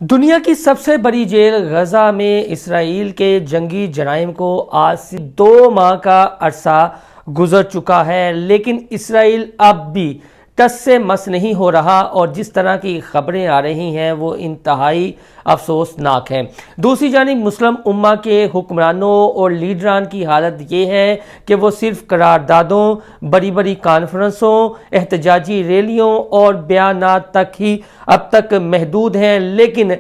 دنیا کی سب سے بڑی جیل غزہ میں اسرائیل کے جنگی جرائم کو آج سے 2 ماہ کا عرصہ گزر چکا ہے، لیکن اسرائیل اب بھی ٹس سے مس نہیں ہو رہا اور جس طرح کی خبریں آ رہی ہیں وہ انتہائی افسوسناک ہیں۔ دوسری جانب مسلم امہ کے حکمرانوں اور لیڈران کی حالت یہ ہے کہ وہ صرف قراردادوں، بڑی بڑی کانفرنسوں، احتجاجی ریلیوں اور بیانات تک ہی اب تک محدود ہیں، لیکن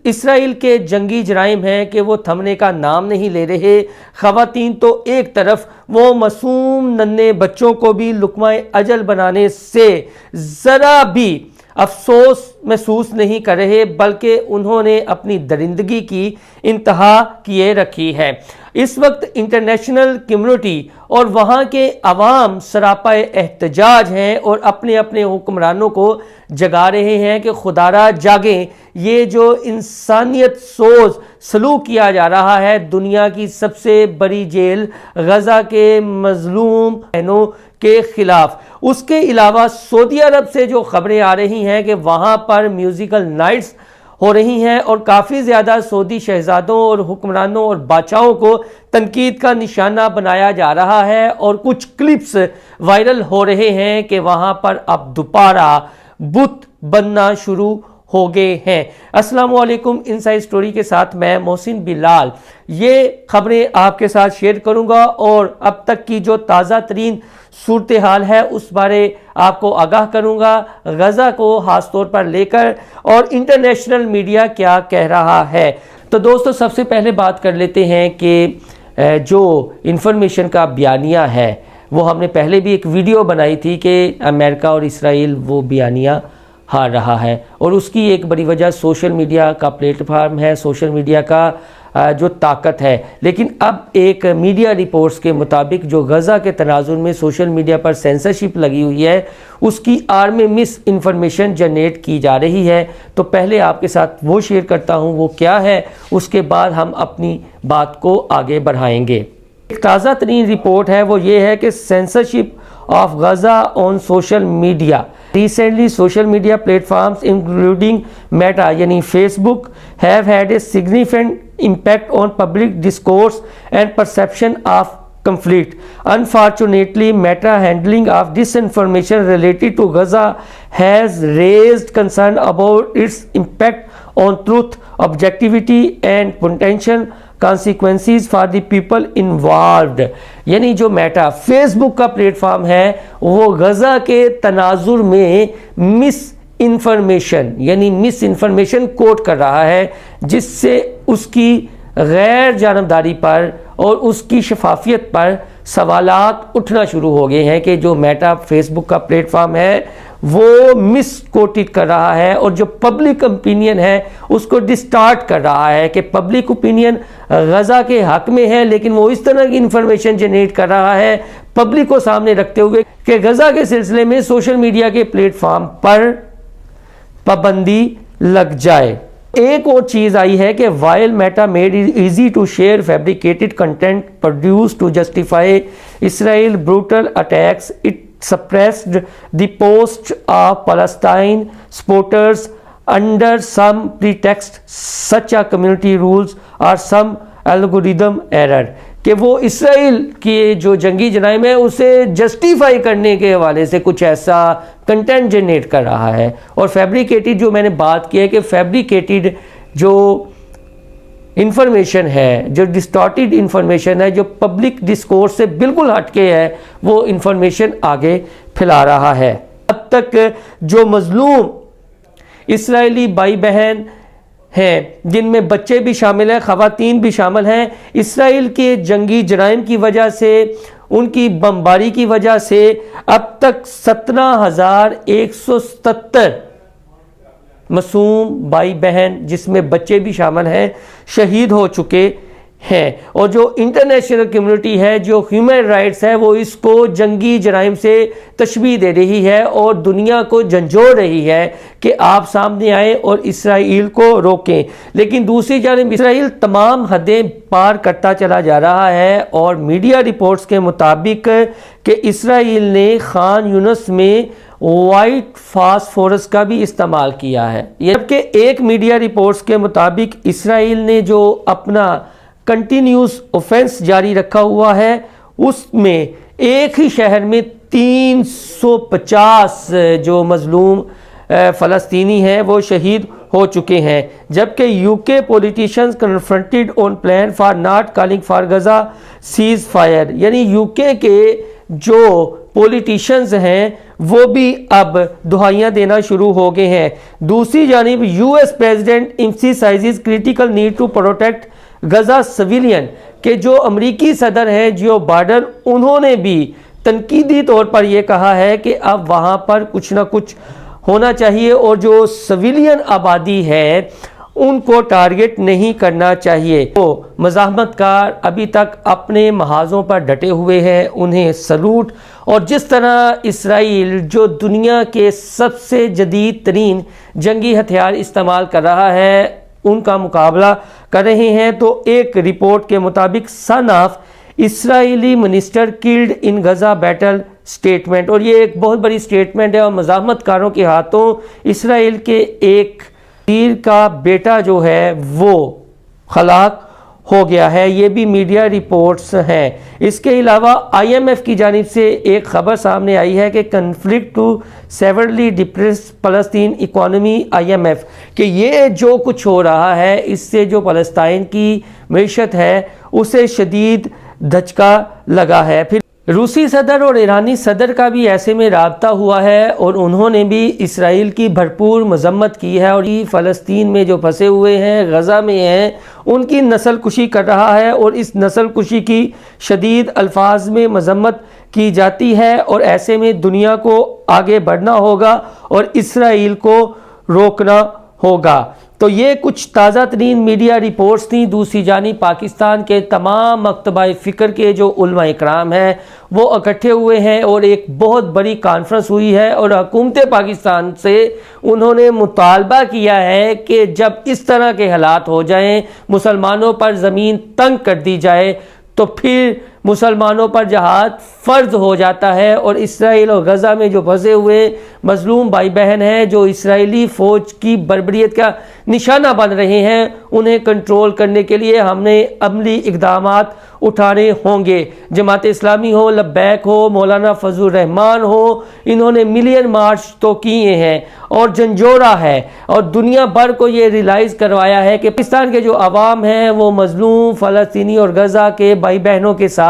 اسرائیل کے جنگی جرائم ہیں کہ وہ تھمنے کا نام نہیں لے رہے۔ خواتین تو ایک طرف، وہ معصوم ننھے بچوں کو بھی لقمہ اجل بنانے سے ذرا بھی افسوس محسوس نہیں کر رہے، بلکہ انہوں نے اپنی درندگی کی انتہا کیے رکھی ہے۔ اس وقت انٹرنیشنل کمیونٹی اور وہاں کے عوام سراپا احتجاج ہیں اور اپنے اپنے حکمرانوں کو جگا رہے ہیں کہ خدا را جاگیں، یہ جو انسانیت سوز سلوک کیا جا رہا ہے دنیا کی سب سے بڑی جیل غزہ کے مظلوم بہنوں کے خلاف۔ اس کے علاوہ سعودی عرب سے جو خبریں آ رہی ہیں کہ وہاں پر میوزیکل نائٹس ہو رہی ہیں اور کافی زیادہ سعودی شہزادوں اور حکمرانوں اور بادشاہوں کو تنقید کا نشانہ بنایا جا رہا ہے، اور کچھ کلپس وائرل ہو رہے ہیں کہ وہاں پر اب دوبارہ بت بننا شروع ہو گئے ہیں۔ السلام علیکم، انسائیڈ سٹوری کے ساتھ میں محسن بلال یہ خبریں آپ کے ساتھ شیئر کروں گا اور اب تک کی جو تازہ ترین صورتحال ہے اس بارے آپ کو آگاہ کروں گا، غزہ کو خاص طور پر لے کر، اور انٹرنیشنل میڈیا کیا کہہ رہا ہے۔ تو دوستو، سب سے پہلے بات کر لیتے ہیں کہ جو انفارمیشن کا بیانیہ ہے وہ ہم نے پہلے بھی ایک ویڈیو بنائی تھی کہ امریکہ اور اسرائیل وہ بیانیہ ہار رہا ہے، اور اس کی ایک بڑی وجہ سوشل میڈیا کا پلیٹ فارم ہے، سوشل میڈیا کا جو طاقت ہے۔ لیکن اب ایک میڈیا رپورٹس کے مطابق جو غزہ کے تناظر میں سوشل میڈیا پر سینسرشپ لگی ہوئی ہے اس کی آڑ میں مس انفارمیشن جنریٹ کی جا رہی ہے۔ تو پہلے آپ کے ساتھ وہ شیئر کرتا ہوں وہ کیا ہے، اس کے بعد ہم اپنی بات کو آگے بڑھائیں گے۔ ایک تازہ ترین رپورٹ ہے وہ یہ ہے کہ censorship of Gaza on social media Recently, social media platforms including Meta یعنی Facebook have had a significant impact on public discourse and perception of conflict. Unfortunately, Meta handling of disinformation related to Gaza has raised concern about its impact on truth, objectivity and potential consequences for the people involved. یعنی جو meta face بک کا plate form ہے وہ غزہ کے تناظر میں مس information کوٹ کر رہا ہے، جس سے اس کی غیر جانبداری پر اور اس کی شفافیت پر سوالات اٹھنا شروع ہو گئے ہیں کہ جو میٹا فیس بک کا پلیٹ فارم ہے وہ مس کوٹڈ کر رہا ہے اور جو پبلک اوپینین ہے اس کو ڈسٹارٹ کر رہا ہے کہ پبلک اوپینین غزہ کے حق میں ہے، لیکن وہ اس طرح کی انفارمیشن جنریٹ کر رہا ہے پبلک کو سامنے رکھتے ہوئے کہ غزہ کے سلسلے میں سوشل میڈیا کے پلیٹ فارم پر پابندی لگ جائے۔ ایک اور چیز آئی ہے کہ while Meta made it easy to share fabricated content produced to justify Israel's brutal attacks, it suppressed the posts of Palestine supporters under some pretext such as community rules or some algorithm error، کہ وہ اسرائیل کے جو جنگی جرائم ہے اسے justify کرنے کے حوالے سے کچھ ایسا کنٹینٹ جنریٹ کر رہا ہے۔ اور فیبریکیٹڈ جو میں نے بات کی ہے کہ فیبریکیٹڈ جو انفارمیشن ہے، جو ڈسٹارٹیڈ انفارمیشن ہے، جو پبلک ڈسکورس سے بالکل ہٹ کے ہے، وہ انفارمیشن آگے پھیلا رہا ہے۔ اب تک جو مظلوم اسرائیلی بھائی بہن ہیں جن میں بچے بھی شامل ہیں، خواتین بھی شامل ہیں، اسرائیل کے جنگی جرائم کی وجہ سے، ان کی بمباری کی وجہ سے اب تک 17,177 معصوم بھائی بہن جس میں بچے بھی شامل ہیں شہید ہو چکے ہیں، اور جو انٹرنیشنل کمیونٹی ہے، جو ہیومن رائٹس ہے، وہ اس کو جنگی جرائم سے تشبیہ دے رہی ہے اور دنیا کو جھنجھوڑ رہی ہے کہ آپ سامنے آئیں اور اسرائیل کو روکیں۔ لیکن دوسری جانب اسرائیل تمام حدیں پار کرتا چلا جا رہا ہے، اور میڈیا رپورٹس کے مطابق کہ اسرائیل نے خان یونس میں وائٹ فاسفورس کا بھی استعمال کیا ہے. جبکہ ایک میڈیا رپورٹس کے مطابق اسرائیل نے جو اپنا کنٹینیوس اوفینس جاری رکھا ہوا ہے اس میں ایک ہی شہر میں 350 جو مظلوم فلسطینی ہیں وہ شہید ہو چکے ہیں. جبکہ یو کے politicians confronted on plan for not calling for Gaza cease fire, یعنی یو کے جو پولیٹیشنز ہیں وہ بھی اب دہائیاں دینا شروع ہو گئے ہیں. دوسری جانب U S president emphasizes critical need to protect Gaza civilian کہ جو امریکی صدر ہیں جو بائیڈن، انہوں نے بھی تنقیدی طور پر یہ کہا ہے کہ اب وہاں پر کچھ نہ کچھ ہونا چاہیے اور جو سویلین آبادی ہے ان کو ٹارگٹ نہیں کرنا چاہیے. تو مزاحمت کار ابھی تک اپنے محاذوں پر ڈٹے ہوئے ہیں، انہیں سلوٹ. اور جس طرح اسرائیل جو دنیا کے سب سے جدید ترین جنگی ہتھیار استعمال کر رہا ہے ان کا مقابلہ کر رہے ہیں، تو ایک رپورٹ کے مطابق son of Israeli minister killed in Gaza battle statement, اور یہ ایک بہت بڑی سٹیٹمنٹ ہے. اور مزاحمت کاروں کے ہاتھوں اسرائیل کے ایک وزیر کا بیٹا جو ہے وہ ہلاک ہو گیا ہے. یہ بھی میڈیا رپورٹس ہیں. اس کے علاوہ آئی ایم ایف کی جانب سے ایک خبر سامنے آئی ہے کہ کنفلکٹ ٹو سیورلی ڈپریس فلسطین اکانومی، آئی ایم ایف، کہ یہ جو کچھ ہو رہا ہے اس سے جو فلسطین کی معیشت ہے اسے شدید دھچکا لگا ہے. پھر روسی صدر اور ایرانی صدر کا بھی ایسے میں رابطہ ہوا ہے اور انہوں نے بھی اسرائیل کی بھرپور مذمت کی ہے اور فلسطین میں جو پھنسے ہوئے ہیں، غزہ میں ہیں، ان کی نسل کشی کر رہا ہے اور اس نسل کشی کی شدید الفاظ میں مذمت کی جاتی ہے. اور ایسے میں دنیا کو آگے بڑھنا ہوگا اور اسرائیل کو روکنا ہوگا. تو یہ کچھ تازہ ترین میڈیا رپورٹس تھیں. دوسری جانب پاکستان کے تمام مکتبہ فکر کے جو علماء اکرام ہیں وہ اکٹھے ہوئے ہیں اور ایک بہت بڑی کانفرنس ہوئی ہے اور حکومت پاکستان سے انہوں نے مطالبہ کیا ہے کہ جب اس طرح کے حالات ہو جائیں، مسلمانوں پر زمین تنگ کر دی جائے تو پھر مسلمانوں پر جہاد فرض ہو جاتا ہے. اور اسرائیل اور غزہ میں جو پھنسے ہوئے مظلوم بھائی بہن ہیں جو اسرائیلی فوج کی بربریت کا نشانہ بن رہے ہیں، انہیں کنٹرول کرنے کے لیے ہم نے عملی اقدامات اٹھانے ہوں گے. جماعت اسلامی ہو، لبیک ہو، مولانا فضل الرحمان ہو، انہوں نے ملین مارچ تو کیے ہیں اور جھنجھوڑا ہے اور دنیا بھر کو یہ ریلائز کروایا ہے کہ پاکستان کے جو عوام ہیں وہ مظلوم فلسطینی اور غزہ کے بھائی بہنوں کے ساتھ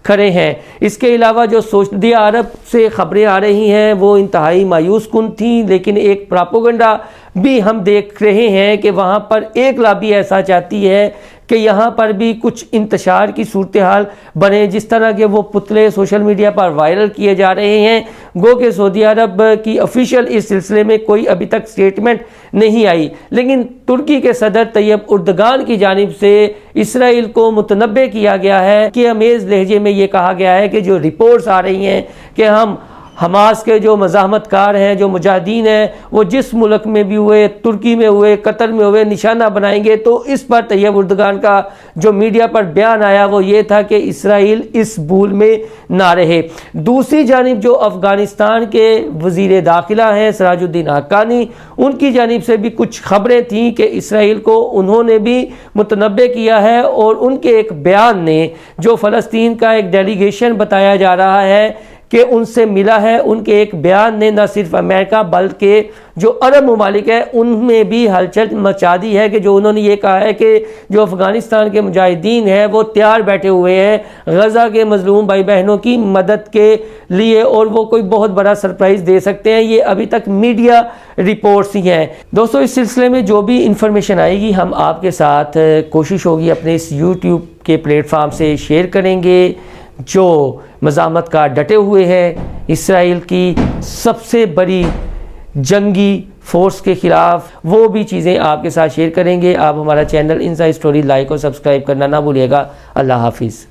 کھڑے ہیں. اس کے علاوہ جو سعودی عرب سے خبریں آ رہی ہیں وہ انتہائی مایوس کن تھیں، لیکن ایک پراپوگنڈا بھی ہم دیکھ رہے ہیں کہ وہاں پر ایک لابی ایسا چاہتی ہے کہ یہاں پر بھی کچھ انتشار کی صورتحال بنے، جس طرح کے وہ پتلے سوشل میڈیا پر وائرل کیے جا رہے ہیں. گو کہ سعودی عرب کی آفیشیل اس سلسلے میں کوئی ابھی تک سٹیٹمنٹ نہیں آئی، لیکن ترکی کے صدر طیب اردگان کی جانب سے اسرائیل کو متنبع کیا گیا ہے کہ امیز لہجے میں یہ کہا گیا ہے کہ جو رپورٹس آ رہی ہیں کہ ہم حماس کے جو مزاحمت کار ہیں، جو مجاہدین ہیں، وہ جس ملک میں بھی ہوئے، ترکی میں ہوئے، قطر میں ہوئے، نشانہ بنائیں گے. تو اس پر طیب اردگان کا جو میڈیا پر بیان آیا وہ یہ تھا کہ اسرائیل اس بھول میں نہ رہے. دوسری جانب جو افغانستان کے وزیر داخلہ ہیں سراج الدین حقانی، ان کی جانب سے بھی کچھ خبریں تھیں کہ اسرائیل کو انہوں نے بھی متنبع کیا ہے اور ان کے ایک بیان نے جو فلسطین کا ایک ڈیلیگیشن بتایا جا رہا ہے کہ ان سے ملا ہے، ان کے ایک بیان نے نہ صرف امریکہ بلکہ جو عرب ممالک ہیں ان میں بھی ہلچل مچا دی ہے کہ جو انہوں نے یہ کہا ہے کہ جو افغانستان کے مجاہدین ہیں وہ تیار بیٹھے ہوئے ہیں غزہ کے مظلوم بھائی بہنوں کی مدد کے لیے اور وہ کوئی بہت بڑا سرپرائز دے سکتے ہیں. یہ ابھی تک میڈیا رپورٹس ہی ہیں. دوستو اس سلسلے میں جو بھی انفارمیشن آئے گی ہم آپ کے ساتھ کوشش ہوگی اپنے اس یوٹیوب کے پلیٹ فارم سے شیئر کریں گے. جو مزاحمت کا ڈٹے ہوئے ہیں اسرائیل کی سب سے بڑی جنگی فورس کے خلاف، وہ بھی چیزیں آپ کے ساتھ شیئر کریں گے. آپ ہمارا چینل انسائیڈ اسٹوری لائک اور سبسکرائب کرنا نہ بھولیے گا. اللہ حافظ.